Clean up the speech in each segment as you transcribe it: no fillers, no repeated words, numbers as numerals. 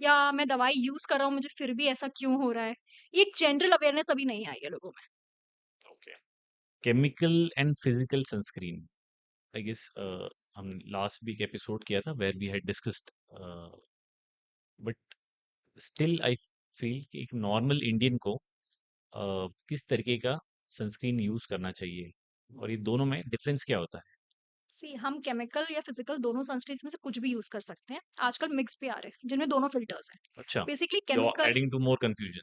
या मैं दवाई यूज कर रहा हूँ मुझे फिर भी ऐसा क्यों हो रहा है। ये एक जनरल अवेयरनेस अभी नहीं आई है लोगों में। Okay. Chemical and physical sunscreen, I guess हम लास्ट वीक एपिसोड किया था where we had discussed, but still I feel कि एक नॉर्मल इंडियन को किस तरीके का सनस्क्रीन यूज करना चाहिए, और ये दोनों में डिफरेंस क्या होता है? सी हम केमिकल या फिजिकल दोनों सनस्क्रीन में से कुछ भी यूज कर सकते हैं। आजकल मिक्स भी आ रहे हैं जिनमें दोनों फिल्टर्स हैं। अच्छा, basically you are chemical adding to more confusion.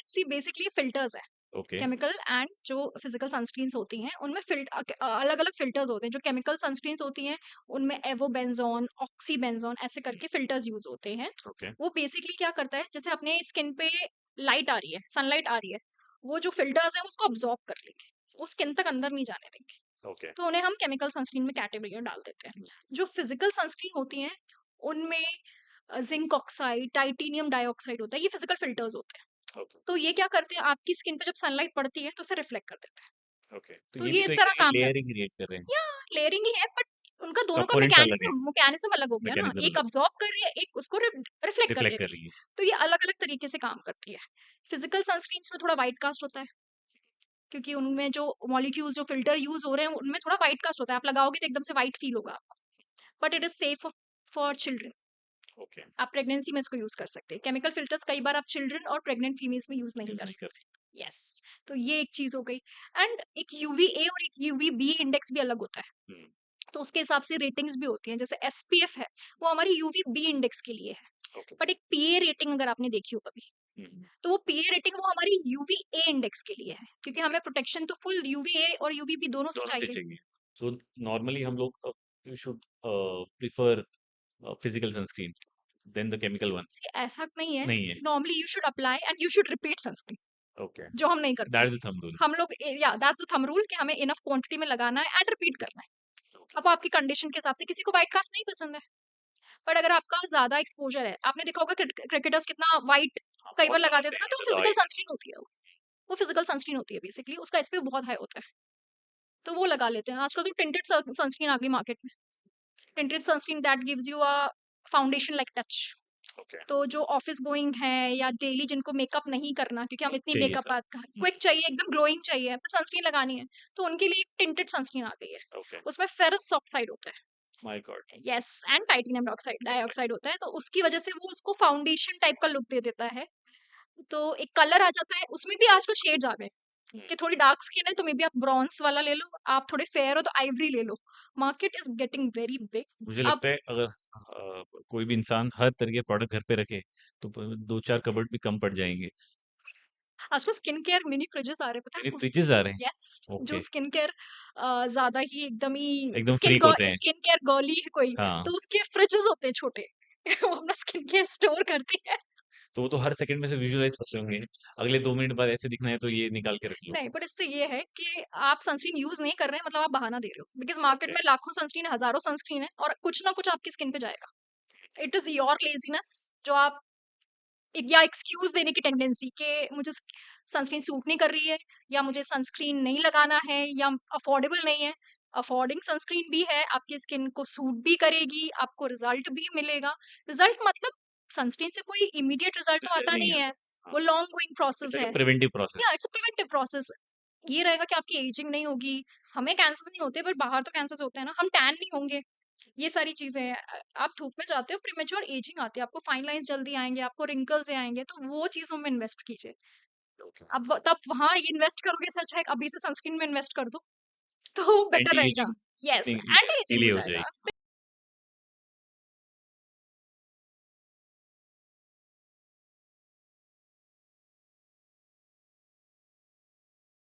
See basically filters है। ओके। केमिकल एंड जो फिजिकल सनस्क्रीन्स होती हैं उनमें अलग अलग फिल्टर्स होते हैं। जो केमिकल सनस्क्रीन्स होती हैं उनमें एवोबेंजोन ऑक्सीबेंजोन ऐसे करके फिल्टर्स यूज होते हैं। ओके। वो बेसिकली क्या करता है, जैसे अपने स्किन पे लाइट आ रही है, सनलाइट आ रही है, वो जो फिल्टर्स हैं उसको अब्जॉर्ब कर लेंगे, वो स्किन तक अंदर नहीं जाने देंगे। ओके। तो उन्हें हम केमिकल सनस्क्रीन में कैटेगरी में डाल देते हैं। जो फिजिकल सनस्क्रीन होती हैं उनमें जिंक ऑक्साइड टाइटेनियम डाइऑक्साइड होता है, ये फिजिकल फिल्टर्स होते हैं। ओके। तो ये क्या करते हैं, आपकी स्किन पे जब सनलाइट पड़ती है तो उसे रिफ्लेक्ट कर देते हैं। ओके, तो तो ये भी ये तो इस एक तरह तरीके काम लेयर ही करते क्रिएट कर रहे हैं। हैं। या लेयरिंग ही है, बट उनका दोनों का कंपोनेंट्स अलग हैं, मैकेनिज्म अलग हो गया ना, मैकेनिज्म एक अलग, अब्जॉर्ब कर रही है, एक उसको रिफ्लेक्ट कर रिफ्लेक्ट कर देती है। रही है। तो ये अलग अलग तरीके से काम करती है। फिजिकल सनस्क्रीन में थोड़ा वाइट कास्ट होता है, क्योंकि उनमें जो मॉलिक्यूल जो फिल्टर यूज हो रहे हैं उनमें थोड़ा वाइट कास्ट होता है। आप लगाओगे तो एकदम से वाइट फील होगा आपको, but it is safe for children. Okay. आप प्रेगनेंसी में इसको यूज कर सकते हैं। केमिकल फिल्टर्स कई बार आप चिल्ड्रन और प्रेग्नेंट फीमेल्स में यूज नहीं यूज कर नहीं कर सकते। यस। तो ये एक चीज हो गई। एंड एक यूवीए और एक यूवीबी इंडेक्स भी अलग होता है। सकते। तो उसके हिसाब से रेटिंग्स भी होती हैं। जैसे एसपीएफ है, वो हमारी यूवीबी इंडेक्स के लिए है। ओके। बट एक पीए रेटिंग अगर आपने देखी हो कभी, तो वो पीए रेटिंग वो हमारी यूवीए इंडेक्स के लिए है, क्योंकि ओके, हमें प्रोटेक्शन तो फुल यूवीए और यूवीबी दोनों से दोनों से चाहिए। चाहिए। सो नॉर्मली हम लोग should prefer physical sunscreen then the chemical one. See, ऐसा नहीं है। नहीं है। Normally you should apply and you should repeat sunscreen, okay, जो हम नहीं करते। That is the thumb rule. हम लोग या दैट्स द थंब रूल कि हमें इनफ क्वांटिटी में लगाना है एंड रिपीट करना है। ओके। अब आपकी कंडीशन के हिसाब से किसी को व्हाइट कास्ट नहीं पसंद है, बट अगर आपका ज्यादा एक्सपोजर है, आपने देखा होगा क्रिकेटर्स कितना व्हाइट हाँ, कई बहुत बार लगाते लगाते थे हैं ना, तो ज्यादा फिजिकल हाइट। सनस्क्रीन होती है वो फिजिकल सनस्क्रीन होती है बेसिकली, उसका एसपीएफ बहुत हाई होता है। तो वो लगा लेते हैं। आजकल तो टिंटेड सनस्क्रीन आ गई मार्केट में। Tinted sunscreen that gives you a foundation like touch. Okay. तो जो ऑफिस गोइंग है या डेली जिनको मेकअप नहीं करना, क्योंकि हम क्विक इतनी चाहिए मेकअप सब। क्विक चाहिए, एकदम ग्लोइंग चाहिए, पर सनस्क्रीन लगानी है, तो उनके लिए टिंटेड सनस्क्रीन आ गई है। ओके। उसमें फेरस ऑक्साइड होता है। My God. Yes. And titanium dioxide dioxide होता है, तो उसकी वजह से वो उसको फाउंडेशन टाइप का लुक दे देता है। तो एक कलर आ जाता है, उसमें भी आजकल शेड्स आ गए कि थोड़ी डार्क स्किन है तो मे बी आप ब्रॉन्ज वाला ले लो, आप थोड़े फेयर हो तो आइवरी ले लो। Market is getting very big. मुझे अब लगता है अगर कोई भी इंसान हर तरह के प्रोडक्ट घर पे रखे तो दो चार कबर्ड भी कम पड़ जाएंगे। आजकल स्किन केयर मिनी फ्रिजेस आ रहे हैं, पता मेरे है? फ्रिजेस आ रहे हैं। यस। जो ओके, स्किन केयर ज्यादा ही एकदम ही एकदम फ्रीक होते हैं। स्किन केयर गर्ली है कोई, हाँ, तो उसके फ्रिजेस होते हैं छोटे। वो अपना स्किन केयर स्टोर करती है। तो वो तो हर सेकंड में से विजुअलाइज करते होंगे, अगले 2 मिनट बाद ऐसे दिखना है तो ये निकाल के रख लो। नहीं, पर इससे ये है कि आप सनस्क्रीन यूज नहीं कर रहे हैं, मतलब आप बहाना दे रहे हो, बिकॉज मार्केट ओके। में लाखों सनस्क्रीन हजारों सनस्क्रीन है और कुछ ना कुछ आपकी स्किन पे जाएगा। इट इज योर लेजीनेस जो आप या एक्सक्यूज देने की टेंडेंसी कि मुझे सनस्क्रीन सूट नहीं कर रही है, या मुझे सनस्क्रीन नहीं लगाना है, या अफोर्डेबल नहीं है। अफोर्डिंग सनस्क्रीन भी है, आपकी स्किन को सूट भी करेगी, आपको रिजल्ट भी मिलेगा। रिजल्ट मतलब सनस्क्रीन से कोई इमीडिएट रिजल्ट तो रिजल्ट आता नहीं नहीं है, आता। हाँ, वो long going it's process like है। A preventive process. या इट्स प्रिवेंटिव प्रोसेस। ये रहेगा कि आपकी एजिंग नहीं होगी। हमें कैंसर नहीं होते, पर बाहर तो कैंसर होते हैं ना, हम टैन नहीं होंगे। ये सारी चीजें हैं। आप धूप में जाते हो, प्रीमेच्योर एजिंग आती है, आपको फाइन लाइंस जल्दी आएंगे, आपको रिंकल्स आएंगे, तो वो चीजों में इन्वेस्ट कीजिए। ओके। अब तब वहां ये इन्वेस्ट करोगे, सच है अभी से सनस्क्रीन में इन्वेस्ट कर दो तो बेटर एंटी रहेगा। Ageing yes, anti ageing delay हो हो जाएगा। जाएगी।